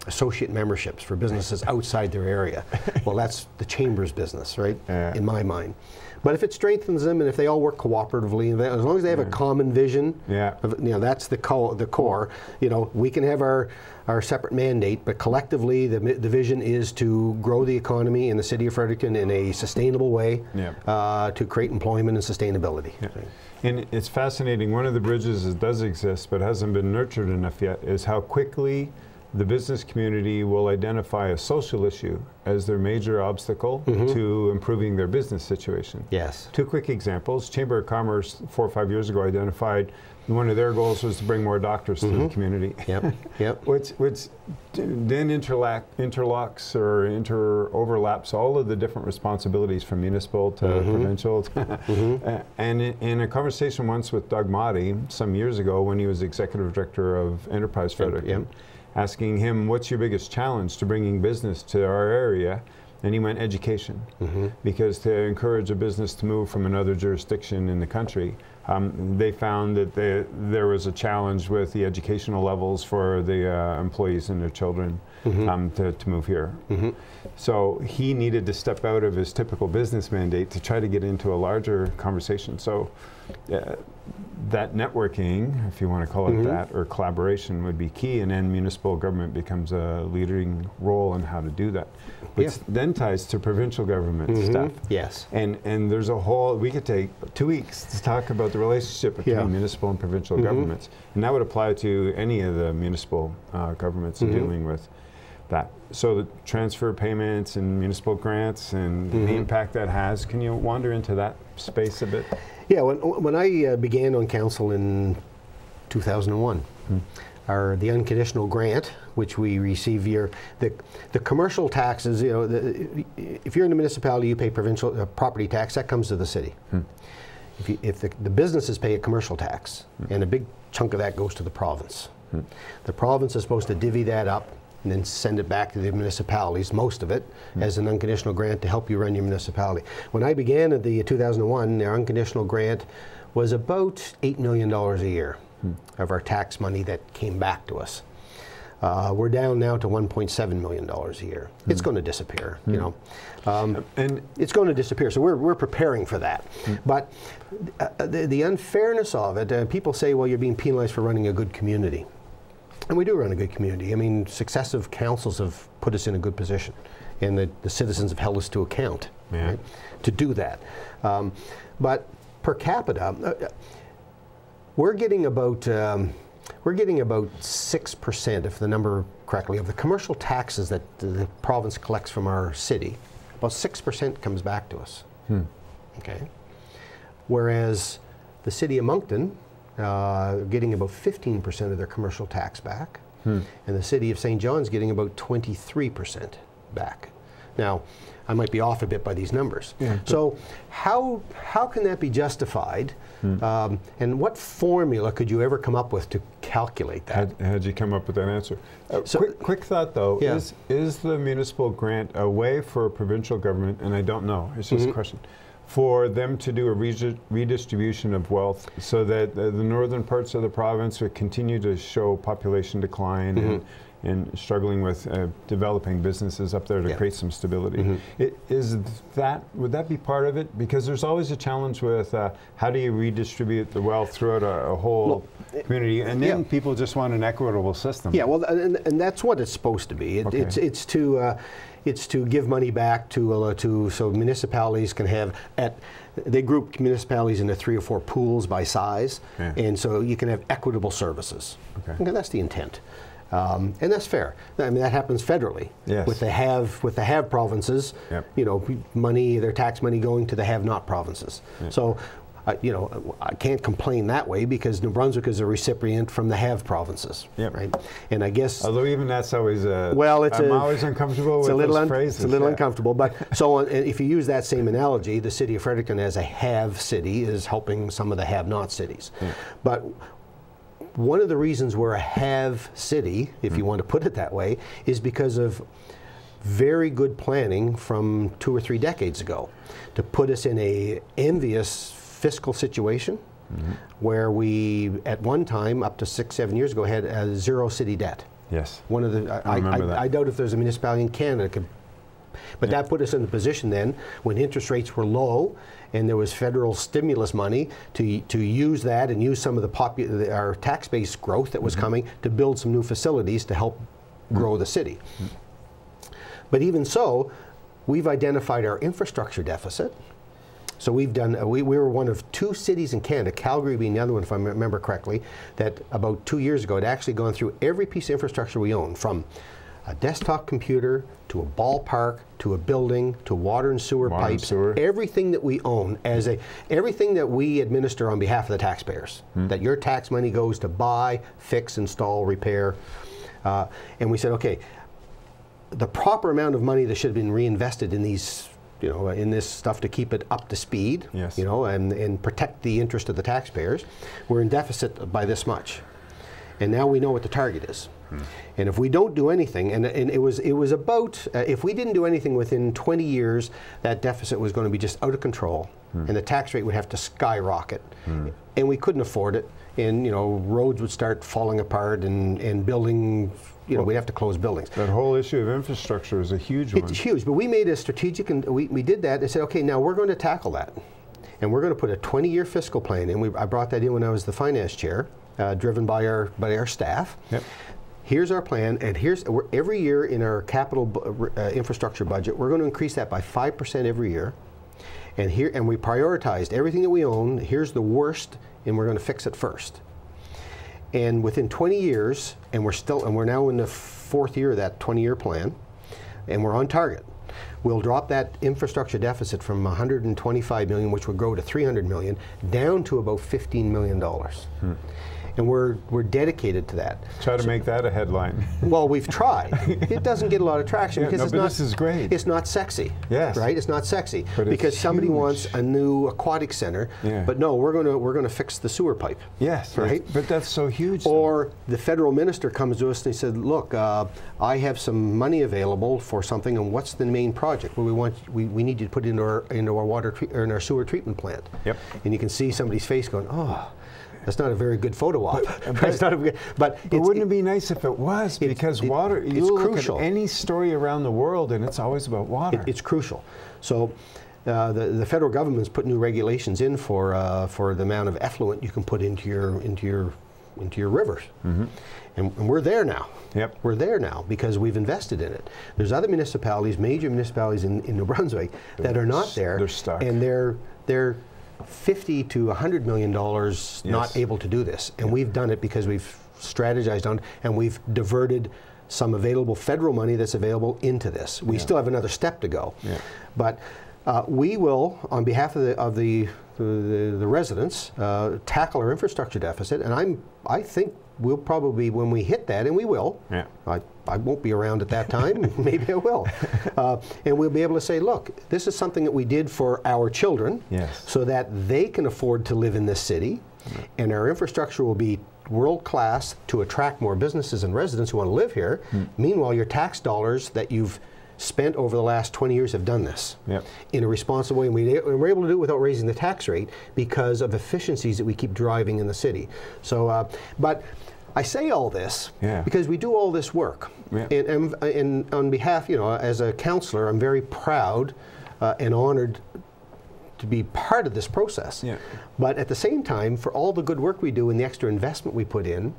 associate memberships for businesses outside their area. Well, that's the chamber's business, right? In my mind. But if it strengthens them, and if they all work cooperatively, and as long as they have a common vision, that's the core. We can have our separate mandate, but collectively, the vision is to grow the economy in the city of Fredericton in a sustainable way, to create employment and sustainability. And it's fascinating. One of the bridges that does exist, but hasn't been nurtured enough yet, is how quickly the business community will identify a social issue as their major obstacle to improving their business situation. Yes. Two quick examples. Chamber of Commerce 4 or 5 years ago identified one of their goals was to bring more doctors to the community. Which then interlocks or overlaps all of the different responsibilities from municipal to provincial. And in a conversation once with Doug Motti some years ago when he was executive director of Enterprise Fredericton, asking him, what's your biggest challenge to bringing business to our area? And he went, education. Because to encourage a business to move from another jurisdiction in the country, they found that there was a challenge with the educational levels for the employees and their children to move here. So he needed to step out of his typical business mandate to try to get into a larger conversation. So that networking, if you want to call it that, or collaboration would be key, and then municipal government becomes a leading role in how to do that. Which then ties to provincial government stuff. Yes. And there's a whole, we could take 2 weeks to talk about the relationship between municipal and provincial governments. And that would apply to any of the municipal governments dealing with that. So the transfer payments and municipal grants and the impact that has, can you wander into that space a bit? Yeah, when I began on council in 2001, the unconditional grant, which we receive here, the commercial taxes, if you're in a municipality, you pay provincial property tax, that comes to the city. If the businesses pay a commercial tax, and a big chunk of that goes to the province. The province is supposed to divvy that up and then send it back to the municipalities, most of it, as an unconditional grant to help you run your municipality. When I began at the 2001, their unconditional grant was about $8 million a year of our tax money that came back to us. We're down now to $1.7 million a year. It's going to disappear, and it's going to disappear. So we're preparing for that. But the unfairness of it, people say, well, you're being penalized for running a good community. And we do run a good community. I mean, successive councils have put us in a good position, and the citizens have held us to account to do that. But per capita, we're getting about 6%, if the number correctly, of the commercial taxes that the province collects from our city. About 6% comes back to us. Okay. Whereas the city of Moncton, getting about 15% of their commercial tax back, and the city of St. John's getting about 23% back. Now, I might be off a bit by these numbers. So how can that be justified? And what formula could you ever come up with to calculate that? How'd you come up with that answer? So quick thought though, is the municipal grant a way for a provincial government, and I don't know, it's just a question, for them to do a redistribution of wealth so that the northern parts of the province would continue to show population decline and struggling with developing businesses up there to create some stability. Would that be part of it? Because there's always a challenge with how do you redistribute the wealth throughout a whole community, and then people just want an equitable system. Yeah, well, and that's what it's supposed to be. It's to give money back so municipalities can have they group municipalities into 3 or 4 pools by size, and so you can have equitable services. Okay, that's the intent. And that's fair. I mean, that happens federally with the have provinces. Their tax money going to the have-not provinces. So you know, I can't complain that way because New Brunswick is a recipient from the have provinces, right? And I guess, although even that's always I'm always uncomfortable with those phrases. It's a little uncomfortable, but so if you use that same analogy, the city of Fredericton as a have city is helping some of the have-not cities. But one of the reasons we're a have city, if you want to put it that way, is because of very good planning from 2 or 3 decades ago to put us in a envious fiscal situation where we, at one time, up to 6, 7 years ago, had a zero city debt. Yes. One of the, I doubt if there's a municipality in Canada could, but that put us in a position then when interest rates were low and there was federal stimulus money to use that and use some of our tax base growth that was coming to build some new facilities to help grow the city. But even so, we've identified our infrastructure deficit. So we've done, we were one of 2 cities in Canada, Calgary being the other one if I remember correctly, that about 2 years ago had actually gone through every piece of infrastructure we own, from a desktop computer to a ballpark to a building to water and sewer pipes, everything that we own, everything that we administer on behalf of the taxpayers, that your tax money goes to buy, fix, install, repair. And we said, okay, the proper amount of money that should have been reinvested in these, you know, in this stuff to keep it up to speed, you know, and protect the interest of the taxpayers, we're in deficit by this much. And now we know what the target is. And if we don't do anything, and it was about, if we didn't do anything within 20 years, that deficit was going to be just out of control, and the tax rate would have to skyrocket. And we couldn't afford it, and, you know, roads would start falling apart, and building, you know, we'd have to close buildings. That whole issue of infrastructure is a huge one. It's huge, but we made a strategic, and we did that and said, okay, now we're going to tackle that. And we're going to put a 20-year fiscal plan, and I brought that in when I was the finance chair, driven by our staff. Here's our plan, and every year in our capital infrastructure budget, we're going to increase that by 5% every year. And we prioritized everything that we own. Here's the worst, and we're going to fix it first. And within 20 years, and we're now in the 4th year of that 20-year plan, and we're on target. We'll drop that infrastructure deficit from 125 million, which would grow to 300 million, down to about $15 million. And we're dedicated to that. Try to make that a headline. Well, we've tried. It doesn't get a lot of traction because this is great. It's not sexy. Yes. Right? It's not sexy but because somebody wants a new aquatic center. But no, we're going to fix the sewer pipe. Yes. Right. But that's so huge. Or the federal minister comes to us and he said, "Look, I have some money available for something, and what's the main project? Well, we need you to put it into our sewer treatment plant." And you can see somebody's face going, "Oh. That's not a very good photo op." But wouldn't it be nice if it was? Because water, you look crucial. at any story around the world and it's always about water. It's crucial. So the federal government's put new regulations in for the amount of effluent you can put into your rivers. And we're there now. We're there now because we've invested in it. There's other municipalities, major municipalities in New Brunswick that are not there. They're stuck. And they're $50 to $100 million not able to do this. And we've done it because we've strategized on it, and we've diverted some available federal money that's available into this. We still have another step to go. But we will, on behalf of the residents, tackle our infrastructure deficit, and I think we'll probably, when we hit that, and we will, I won't be around at that time, maybe I will, and we'll be able to say, look, this is something that we did for our children so that they can afford to live in this city, and our infrastructure will be world-class to attract more businesses and residents who want to live here. Meanwhile, your tax dollars that you've spent over the last 20 years have done this in a responsible way, and we're able to do it without raising the tax rate because of efficiencies that we keep driving in the city. So, but I say all this because we do all this work, and on behalf, you know, as a councillor, I'm very proud and honored to be part of this process. But at the same time, for all the good work we do and the extra investment we put in,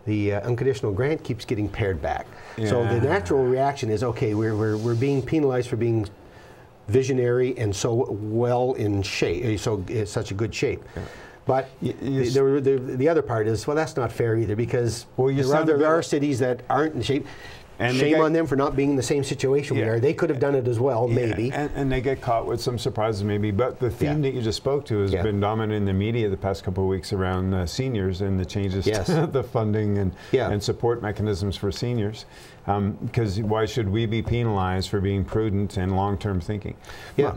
the unconditional grant keeps getting pared back. So the natural reaction is, okay, we're being penalized for being visionary and so well in shape, so it's such a good shape. But the other part is, well, that's not fair either, because there are cities that aren't in shape. And shame on them for not being in the same situation we are. They could have done it as well, maybe. And they get caught with some surprises, maybe. But the theme that you just spoke to has been dominant in the media the past couple of weeks around seniors and the changes to the funding and support mechanisms for seniors. Because why should we be penalized for being prudent and long-term thinking? Yeah.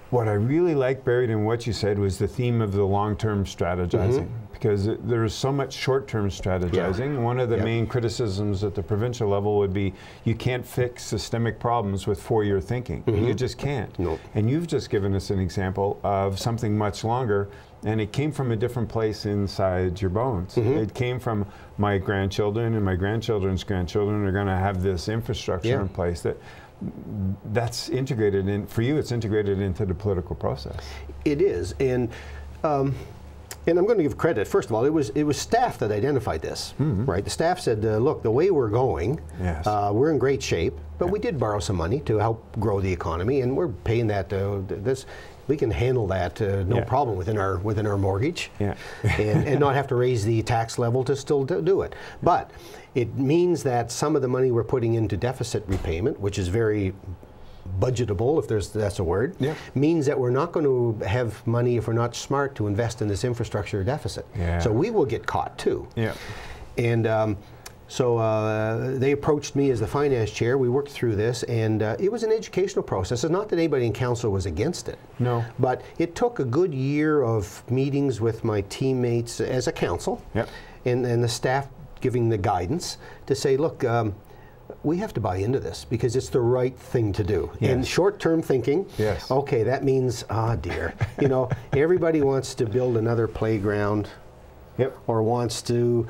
What I really liked buried in what you said was the theme of the long-term strategizing. Because there's so much short-term strategizing. One of the main criticisms at the provincial level would be you can't fix systemic problems with 4-year thinking. You just can't. Nope. And you've just given us an example of something much longer, and it came from a different place inside your bones. It came from my grandchildren and my grandchildren's grandchildren are going to have this infrastructure in place that's integrated in. For you, it's integrated into the political process. It is, and I'm going to give credit. First of all, it was staff that identified this, right? The staff said, "Look, the way we're going, we're in great shape, but we did borrow some money to help grow the economy, and we're paying that. We can handle that no problem within our mortgage, and not have to raise the tax level to still do it. But it means that some of the money we're putting into deficit repayment, which is very budgetable, if that's a word, means that we're not going to have money if we're not smart to invest in this infrastructure deficit. So we will get caught too. And so they approached me as the finance chair. We worked through this, and it was an educational process. It's not that anybody in council was against it. No. But it took a good year of meetings with my teammates as a council, and the staff giving the guidance to say, look, we have to buy into this because it's the right thing to do. And short-term thinking, okay, that means, dear, you know, everybody wants to build another playground or wants to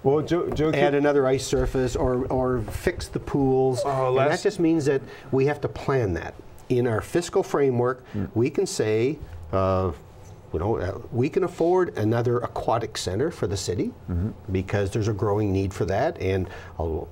add another ice surface or fix the pools. And that just means that we have to plan that. In our fiscal framework, we can say, we can afford another aquatic center for the city because there's a growing need for that, and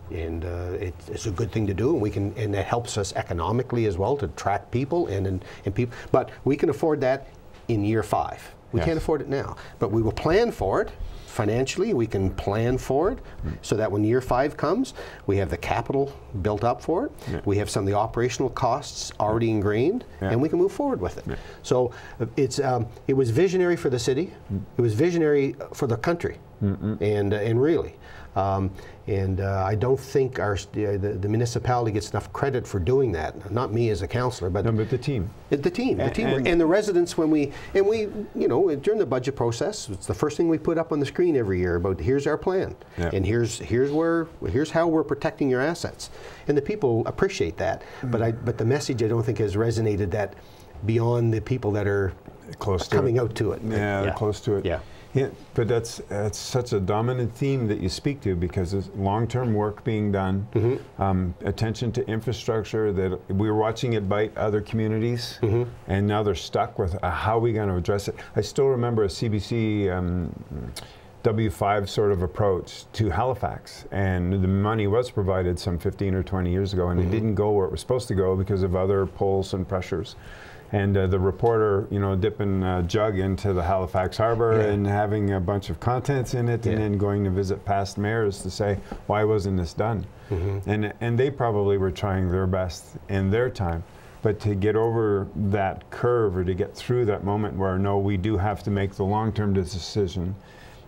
it's a good thing to do, and it helps us economically as well to attract people and people. But we can afford that in year 5. We can't afford it now, but we will plan for it. Financially, we can plan for it so that when year 5 comes, we have the capital built up for it. We have some of the operational costs already ingrained, and we can move forward with it. So it was visionary for the city. It was visionary for the country, and really. I don't think the municipality gets enough credit for doing that. Not me as a councillor, but the team. The team, and the residents. When we during the budget process, it's the first thing we put up on the screen every year about here's our plan, and here's how we're protecting your assets, and the people appreciate that. But the message I don't think has resonated that beyond the people that are coming out to it. They're close to it. Yeah, but that's such a dominant theme that you speak to because there's long-term work being done, attention to infrastructure, that we were watching it bite other communities, and now they're stuck with how are we going to address it. I still remember a CBC W5 sort of approach to Halifax, and the money was provided some 15 or 20 years ago, and it didn't go where it was supposed to go because of other pulls and pressures. And the reporter, dipping a jug into the Halifax Harbor and having a bunch of contents in it, and then going to visit past mayors to say, why wasn't this done? And they probably were trying their best in their time. But to get over that curve or to get through that moment where, no, we do have to make the long-term decision,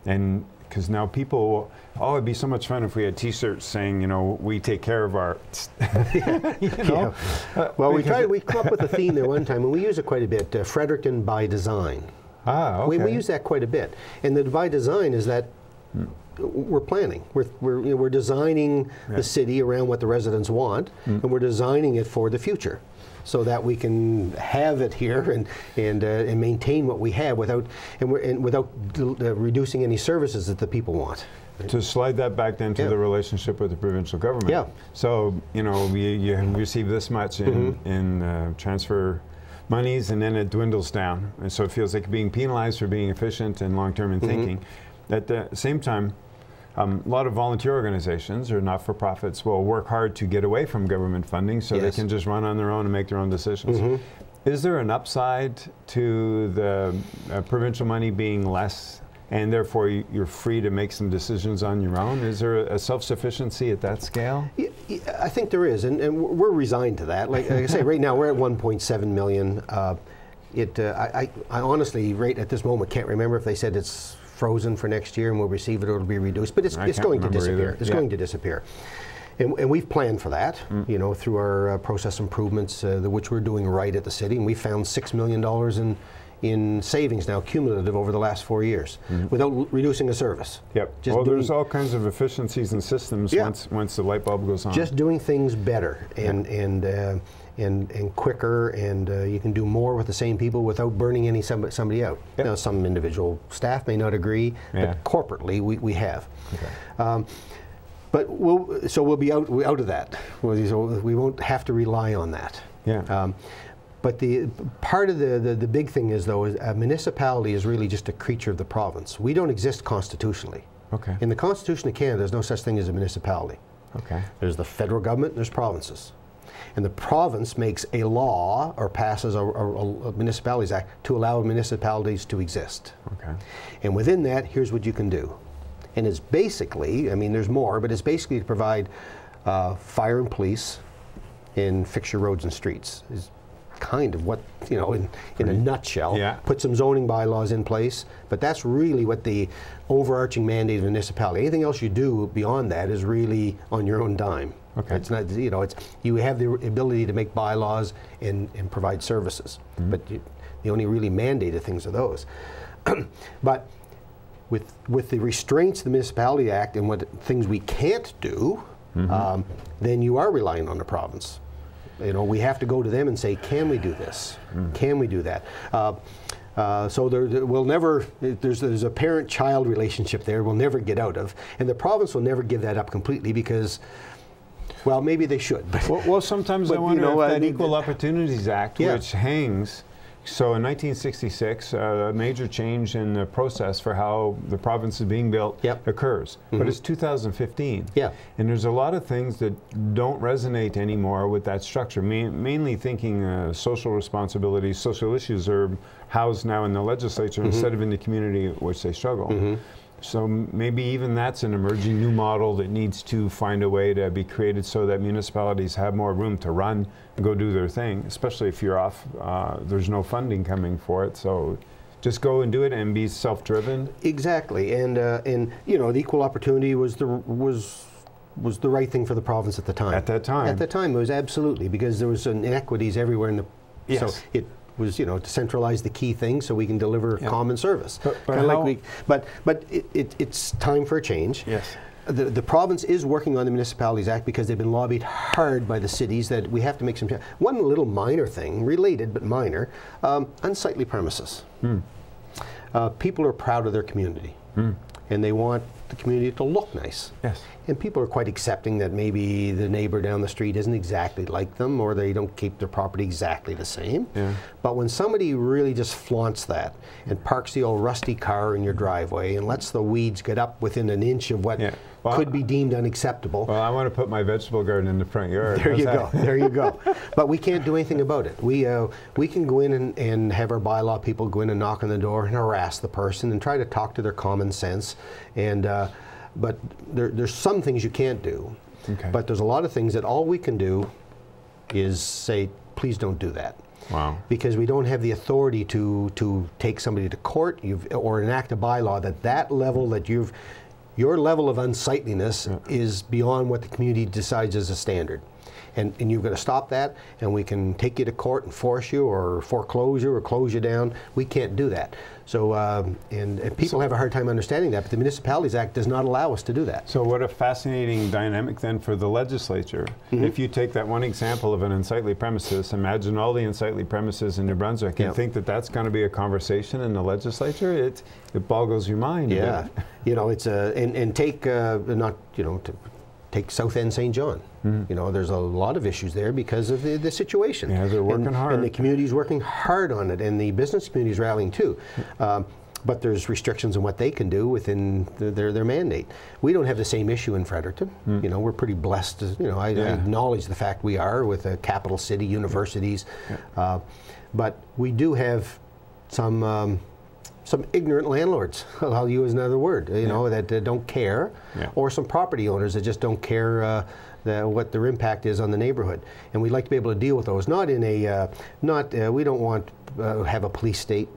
and because now people, it'd be so much fun if we had T-shirts saying, we take care of our, Well, we come up with a theme there one time, and we use it quite a bit, Fredericton by design. Okay. We use that quite a bit. And the by design is that we're planning. We're designing the city around what the residents want, and we're designing it for the future, so that we can have it here and maintain what we have without reducing any services that the people want. To slide that back then to the relationship with the provincial government. So you receive this much in transfer monies, and then it dwindles down, and so it feels like being penalized for being efficient and long-term in thinking. At the same time, a lot of volunteer organizations or not-for-profits will work hard to get away from government funding so they can just run on their own and make their own decisions. Is there an upside to the provincial money being less and therefore you're free to make some decisions on your own? Is there a self-sufficiency at that scale? Yeah, I think there is, and we're resigned to that. Like I say, right now we're at 1.7 million. I honestly, right at this moment, can't remember if they said it's frozen for next year and we'll receive it or it'll be reduced, but it's going to disappear. It's going to disappear. And we've planned for that, you know, through our process improvements, which we're doing right at the city, and we found $6 million in savings now, cumulative over the last 4 years, without reducing a service. Yep. Just there's all kinds of efficiencies and systems once the light bulb goes on. Just doing things better and quicker, and you can do more with the same people without burning somebody out. Yep. Now, some individual staff may not agree, but corporately we have. Okay. But we'll be out of that. We won't have to rely on that. Yeah. But the part of the big thing is, though, is a municipality is really just a creature of the province. We don't exist constitutionally. Okay. In the Constitution of Canada, there's no such thing as a municipality. Okay. There's the federal government, and there's provinces. And the province makes a law or passes a Municipalities Act to allow municipalities to exist. Okay. And within that, here's what you can do. And it's basically, I mean, there's more, but it's basically to provide fire and police and fix your roads and streets. Is kind of what, you know, in a nutshell. Yeah. Put some zoning bylaws in place, but that's really what the overarching mandate of a municipality. Anything else you do beyond that is really on your own dime. Okay. It's not, you know, you have the ability to make bylaws and provide services, but the only really mandated things are those. But with the restraints of the Municipality Act and what things we can't do, then you are relying on the province. You know, we have to go to them and say, can we do this? Can we do that? So there's a parent-child relationship there we'll never get out of, and the province will never give that up completely because, well, maybe they should. But well, sometimes I wonder if that Equal Opportunities Act, which hangs. So in 1966, a major change in the process for how the province is being built occurs. But it's 2015. Yeah. And there's a lot of things that don't resonate anymore with that structure. Mainly thinking social responsibilities, social issues are housed now in the legislature instead of in the community which they struggle. So maybe even that's an emerging new model that needs to find a way to be created so that municipalities have more room to run and go do their thing, especially if you're off, there's no funding coming for it. So just go and do it and be self-driven. Exactly, and you know, the equal opportunity was the right thing for the province at the time. At that time. At the time, it was absolutely, because there was inequities everywhere in the. Yes. So it was, you know, to centralize the key things so we can deliver common service. But it's time for a change. Yes. The province is working on the Municipalities Act because they've been lobbied hard by the cities that we have to make some change. One little minor thing, related but minor, unsightly premises. People are proud of their community, and they want the community to look nice. Yes. And people are quite accepting that maybe the neighbor down the street isn't exactly like them, or they don't keep their property exactly the same. Yeah. But when somebody really just flaunts that and parks the old rusty car in your driveway and lets the weeds get up within an inch of what could be deemed unacceptable. Well, I want to put my vegetable garden in the front yard. There you go. There you go. But we can't do anything about it. We can go in and have our bylaw people go in and knock on the door and harass the person and try to talk to their common sense. And but there's some things you can't do. Okay. But there's a lot of things that all we can do is say, please don't do that. Wow. Because we don't have the authority to take somebody to court or enact a bylaw that level that your level of unsightliness is beyond what the community decides as a standard. And you've got to stop that, and we can take you to court and force you or foreclose you or close you down. We can't do that. So, and people have a hard time understanding that, but the Municipalities Act does not allow us to do that. So what a fascinating dynamic then for the legislature. If you take that one example of an unsightly premises, imagine all the unsightly premises in New Brunswick and think that that's going to be a conversation in the legislature, it boggles your mind. Yeah, you know, it's and take take South End St. John. You know, there's a lot of issues there because of the situation. Yeah, they're working hard. And the community's working hard on it, and the business community's rallying too. But there's restrictions on what they can do within their mandate. We don't have the same issue in Fredericton. You know, we're pretty blessed. I acknowledge the fact we are with a capital city, universities. But we do have some some ignorant landlords, I'll use another word, you know, that don't care, or some property owners that just don't care what their impact is on the neighborhood. And we'd like to be able to deal with those, not in a, we don't want have a police state,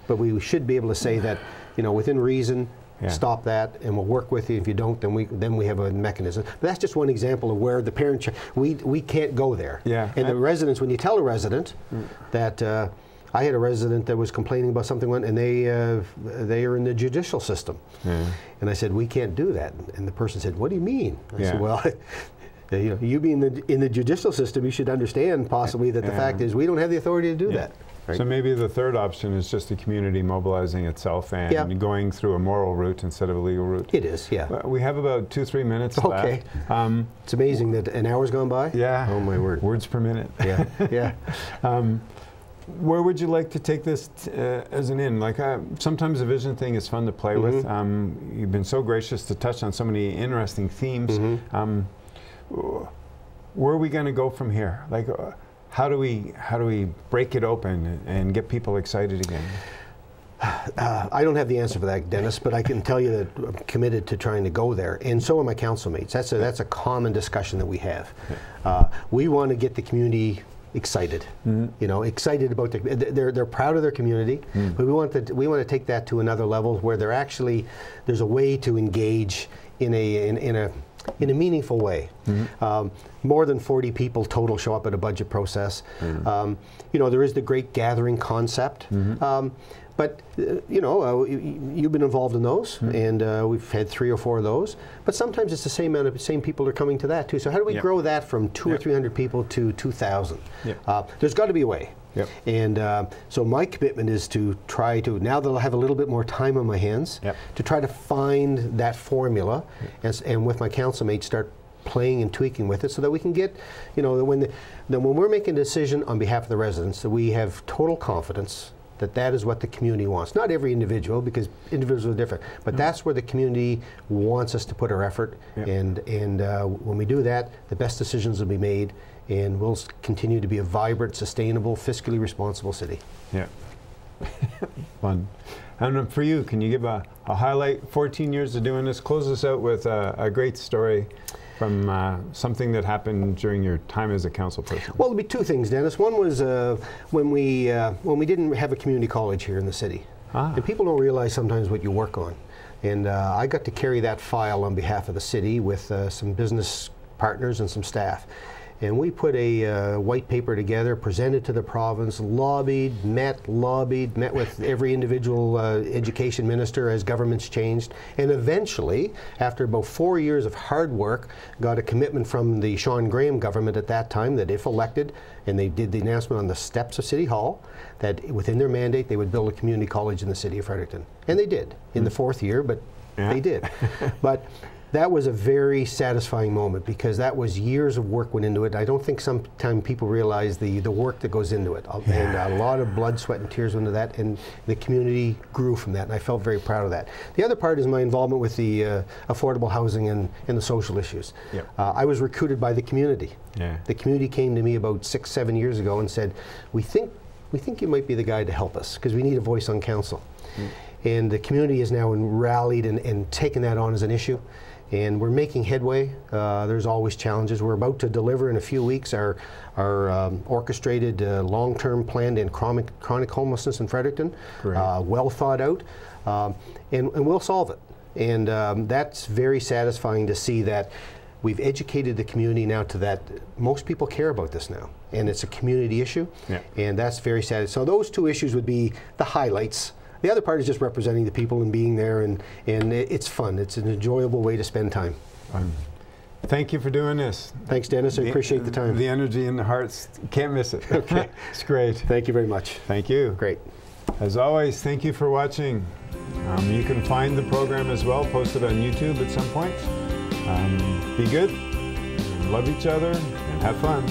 but we should be able to say that, you know, within reason, stop that, and we'll work with you. If you don't, then we have a mechanism. But that's just one example of where the parent, we can't go there. And the residents, when you tell a resident that, I had a resident that was complaining about something, and they are in the judicial system. And I said, we can't do that. And the person said, what do you mean? I said, well, you know, you being in the judicial system, you should understand possibly that the fact is we don't have the authority to do that. Right? So maybe the third option is just the community mobilizing itself and going through a moral route instead of a legal route. It is, We have about 2-3 minutes left. It's amazing that an hour's gone by. Oh my word. Words per minute. Where would you like to take this as an end? Like sometimes a vision thing is fun to play with. You've been so gracious to touch on so many interesting themes. Where are we going to go from here? Like, how do we break it open and get people excited again? I don't have the answer for that, Dennis, but I can tell you that I'm committed to trying to go there, and so are my council mates. That's a common discussion that we have. We want to get the community excited, you know, excited about they're proud of their community, but we want to take that to another level where there's a way to engage in a meaningful way. More than 40 people total show up at a budget process. You know, there is the great gathering concept. But, you know, you've been involved in those, and we've had 3 or 4 of those. But sometimes it's the same people are coming to that too. So how do we grow that from 200 or 300 people to 2,000? There's got to be a way. And so my commitment is to try to, now that I'll have a little bit more time on my hands, to try to find that formula, and with my council mates start playing and tweaking with it so that we can get, you know, when we're making a decision on behalf of the residents, that we have total confidence that is what the community wants. Not every individual, because individuals are different, but that's where the community wants us to put our effort. And when we do that, the best decisions will be made, and we'll continue to be a vibrant, sustainable, fiscally responsible city. Fun. And for you, can you give a highlight? 14 years of doing this. Close us out with a great story from something that happened during your time as a council person. Well, there'll be 2 things, Dennis. One was when we didn't have a community college here in the city. And people don't realize sometimes what you work on. And I got to carry that file on behalf of the city with some business partners and some staff. And we put a white paper together, presented to the province, met with every individual education minister as governments changed, and eventually, after about 4 years of hard work, got a commitment from the Sean Graham government at that time that if elected, and they did the announcement on the steps of City Hall, that within their mandate they would build a community college in the city of Fredericton. And they did, in the 4th year, but they did. But that was a very satisfying moment, because that was years of work went into it. I don't think sometimes people realize the work that goes into it. And a lot of blood, sweat, and tears went into that, and the community grew from that, and I felt very proud of that. The other part is my involvement with the affordable housing and the social issues. I was recruited by the community. The community came to me about 6-7 years ago and said, we think you might be the guy to help us, because we need a voice on council. And the community has now rallied and taken that on as an issue. And we're making headway. There's always challenges. We're about to deliver in a few weeks our orchestrated long-term plan to end chronic homelessness in Fredericton, well thought out, and we'll solve it. And that's very satisfying to see that we've educated the community now to that most people care about this now, and it's a community issue, and that's very satisfying. So those 2 issues would be the highlights. The other part is just representing the people and being there, and it's fun. It's an enjoyable way to spend time. Thank you for doing this. Thanks, Dennis. I appreciate the time. The energy and the hearts, can't miss it. Okay. It's great. Thank you very much. Thank you. Great. As always, thank you for watching. You can find the program as well, posted on YouTube at some point. Be good, love each other, and have fun.